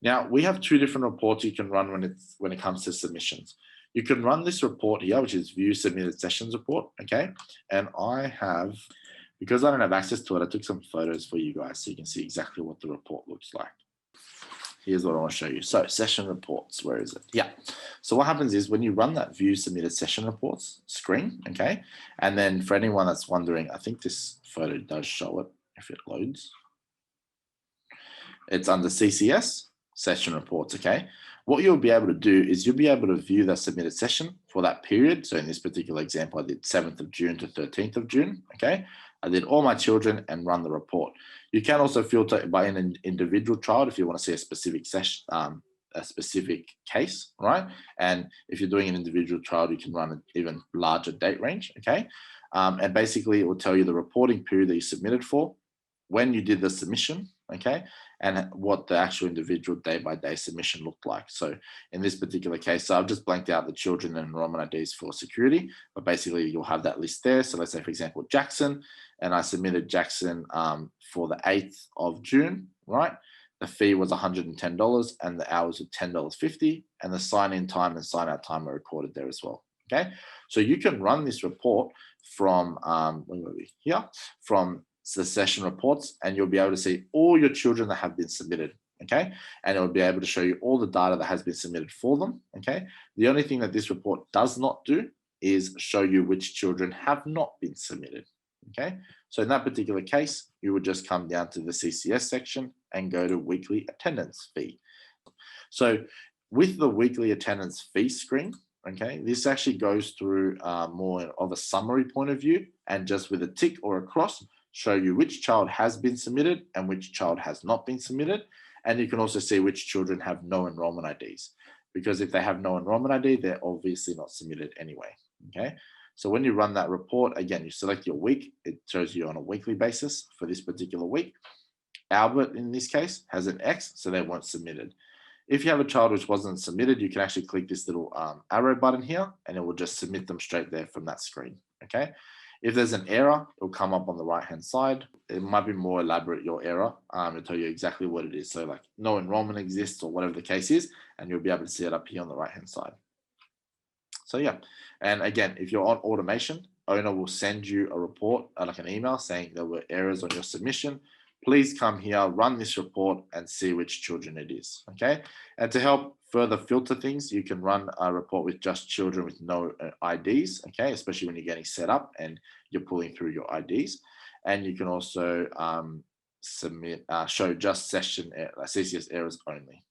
Now, we have two different reports you can run when it comes to submissions. You can run this report here, which is View Submitted Sessions Report, okay? And because I don't have access to it, I took some photos for you guys so you can see exactly what the report looks like. Here's what I want to show you. So session reports, where is it? Yeah. So what happens is when you run that View Submitted Session Reports screen, okay? And then for anyone that's wondering, I think this photo does show it if it loads. It's under CCS, Session Reports, okay? What you'll be able to do is you'll be able to view the submitted session for that period. So in this particular example, I did 7th of June to 13th of June, okay? I did all my children and run the report. You can also filter by an individual child if you want to see a specific session, a specific case, right? And if you're doing an individual child, you can run an even larger date range, okay? And basically it will tell you the reporting period that you submitted for, when you did the submission, okay, and what the actual individual day-by-day submission looked like. So in this particular case, so I've just blanked out the children and enrollment IDs for security, but basically you'll have that list there. So let's say, for example, Jackson, and I submitted Jackson for the 8th of June, right? The fee was $110 and the hours were $10.50, and the sign-in time and sign-out time are recorded there as well, okay? So you can run this report from, where were we? Here, from the session reports, and you'll be able to see all your children that have been submitted, okay? And it'll be able to show you all the data that has been submitted for them, okay? The only thing that this report does not do is show you which children have not been submitted, okay? So in that particular case, you would just come down to the CCS section and go to weekly attendance fee. So with the weekly attendance fee screen, okay, this actually goes through more of a summary point of view, and just with a tick or a cross, show you which child has been submitted and which child has not been submitted. And you can also see which children have no enrollment IDs, because if they have no enrollment ID, they're obviously not submitted anyway, okay? So when you run that report, again, you select your week, it shows you on a weekly basis for this particular week. Albert, in this case, has an X, so they weren't submitted. If you have a child which wasn't submitted, you can actually click this little arrow button here, and it will just submit them straight there from that screen, okay? If there's an error, it'll come up on the right-hand side. It might be more elaborate, your error. It'll tell you exactly what it is. So like no enrollment exists or whatever the case is, and you'll be able to see it up here on the right-hand side. So yeah, and again, if you're on automation, OWNA will send you a report, like an email saying there were errors on your submission. Please come here, run this report and see which children it is, okay? And to help further filter things, you can run a report with just children with no IDs, okay? Especially when you're getting set up and you're pulling through your IDs. And you can also show just session CCS errors only.